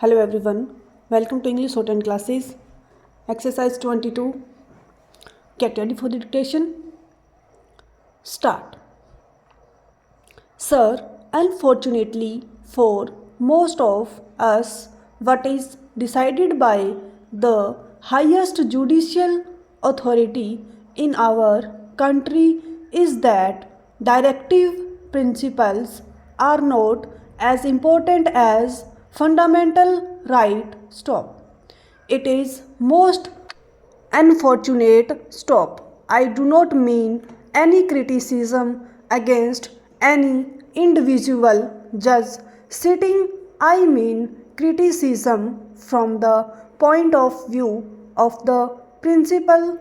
Hello everyone, welcome to English Shorthand classes. Exercise 22. Get ready for the dictation. Start. Sir, unfortunately for most of us, what is decided by the highest judicial authority in our country is that directive principles are not as important as fundamental right. Stop. It is most unfortunate. Stop. I do not mean any criticism against any individual judge sitting. I mean criticism from the point of view of the principle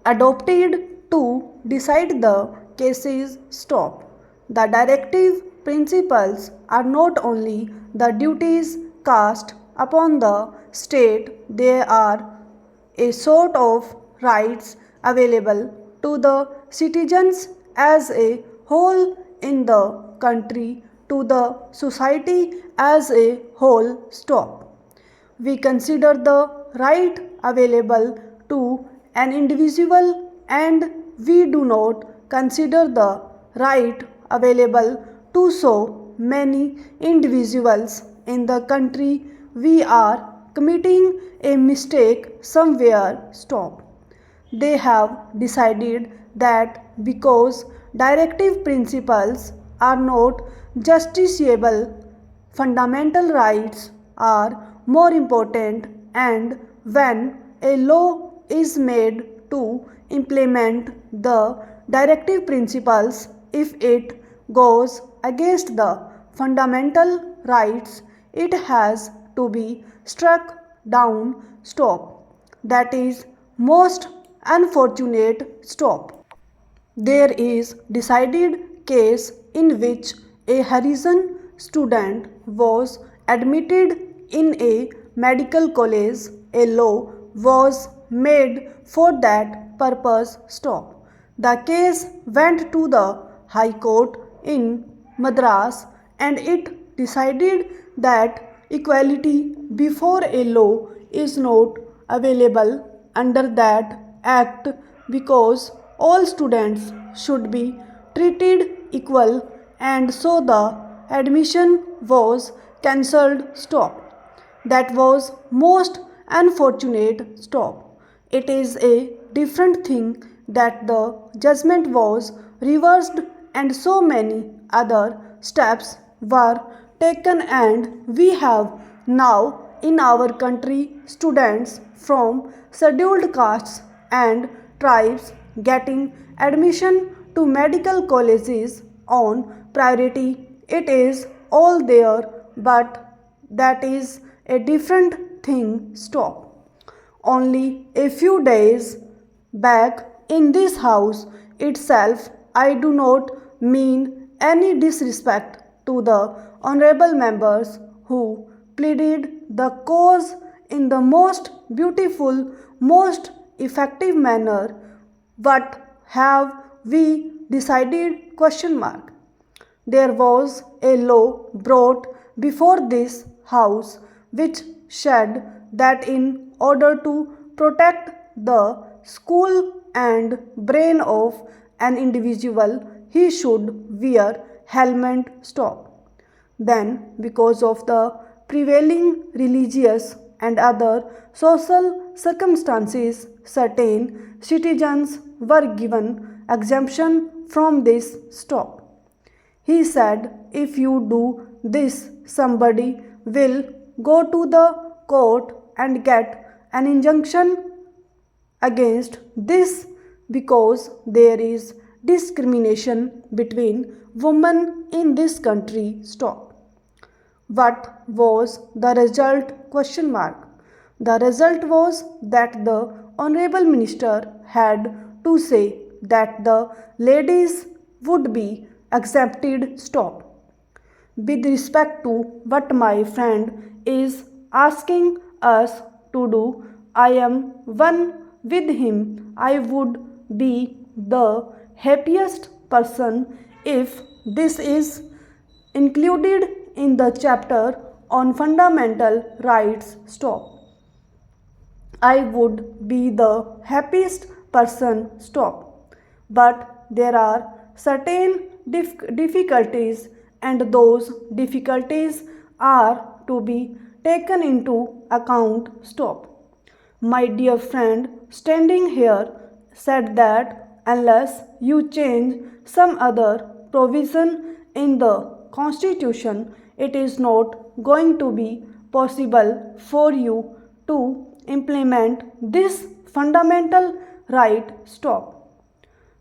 adopted to decide the cases. Stop. The directive principles are not only the duties cast upon the state, they are a sort of rights available to the citizens as a whole in the country, to the society as a whole. Stop. We consider the right available to an individual and we do not consider the right available to so many individuals in the country. We are committing a mistake somewhere. Stop. They have decided that because directive principles are not justiciable, fundamental rights are more important, and when a law is made to implement the directive principles, if it goes against the fundamental rights, it has to be struck down. Stop. That is most unfortunate. Stop. There is decided case in which a Harrison student was admitted in a medical college. A law was made for that purpose. Stop. The case went to the High Court in Madras and it decided that equality before a law is not available under that act because all students should be treated equal, and so the admission was cancelled. Stop. That was most unfortunate. Stop. It is a different thing that the judgment was reversed and so many other steps were taken, and we have now in our country students from scheduled castes and tribes getting admission to medical colleges on priority. It is all there, but that is a different thing. Stop. Only a few days back in this house itself, I do not mean any disrespect to the honorable members who pleaded the cause in the most beautiful, most effective manner. What have we decided? Question mark. There was a law brought before this house which said that in order to protect the skull and brain of an individual, he should wear helmet. Stop. Then, because of the prevailing religious and other social circumstances, certain citizens were given exemption from this. Stop. He said, if you do this, somebody will go to the court and get an injunction against this because there is discrimination between women in this country. Stop. What was the result? Question mark. The result was that the honorable minister had to say that the ladies would be accepted. Stop. With respect to what my friend is asking us to do, I am one with him. I would be the happiest person if this is included in the chapter on fundamental rights stop. I would be the happiest person stop. But there are certain difficulties, and those difficulties are to be taken into account stop. My dear friend standing here said that unless you change some other provision in the Constitution, it is not going to be possible for you to implement this fundamental right stop.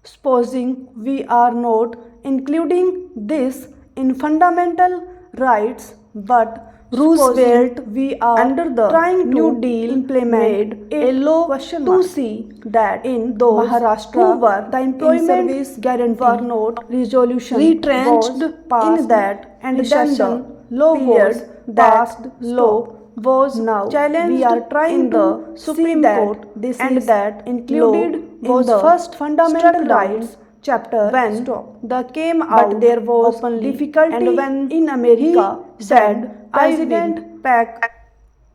Supposing we are not including this in fundamental rights, but Roosevelt we are under the trying New Deal implement a law to see that in those Maharashtra who were the employment service guarantee were not resolution retrenched in that, and then the law was passed law was now challenged. We are trying to Supreme Court this and that included was the first fundamental rights chapter when the came out, but there was difficulty, and when in America said President pack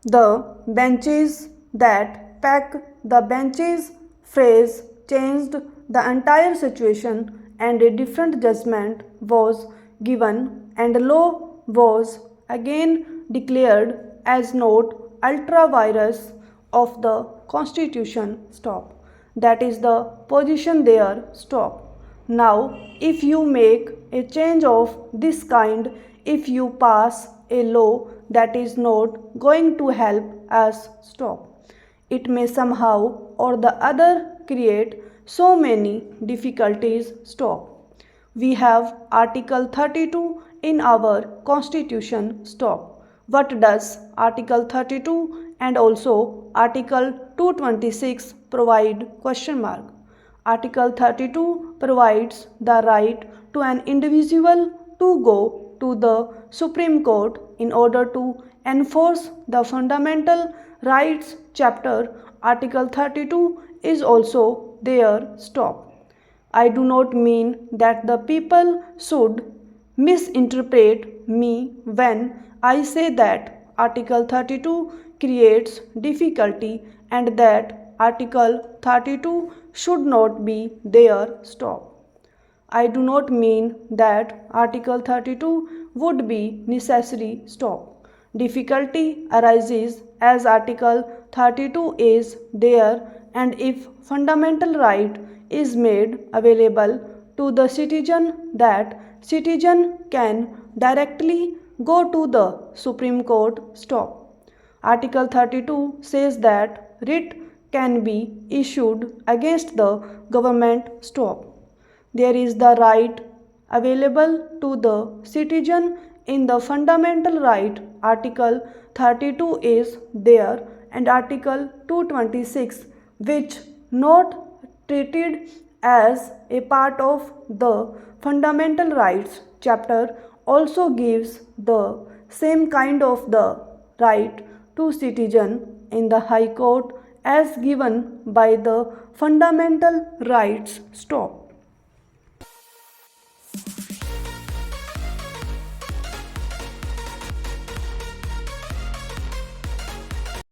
the benches, that pack the benches phrase changed the entire situation, and a different judgment was given, and law was again declared as not ultra virus of the Constitution stop. That is the position there stop. Now if you make a change of this kind, if you pass a law that is not going to help us stop, it may somehow or the other create so many difficulties stop. We have Article 32 in our Constitution stop. What does Article 32 and also Article 226 provide? Question mark. Article 32 provides the right to an individual to go to the Supreme Court in order to enforce the fundamental rights chapter. Article 32 is also there stop. I do not mean that the people should misinterpret me when I say that Article 32 creates difficulty and that Article 32 should not be there stop. I do not mean that Article 32 would be necessary stop. Difficulty arises as Article 32 is there, and if fundamental right is made available to the citizen, that citizen can directly go to the Supreme Court stop. Article 32 says that writ can be issued against the government stop. There is the right available to the citizen in the fundamental right. Article 32 is there, and Article 226, which not treated as a part of the fundamental rights chapter, also gives the same kind of the right to citizen in the High Court as given by the fundamental rights stop.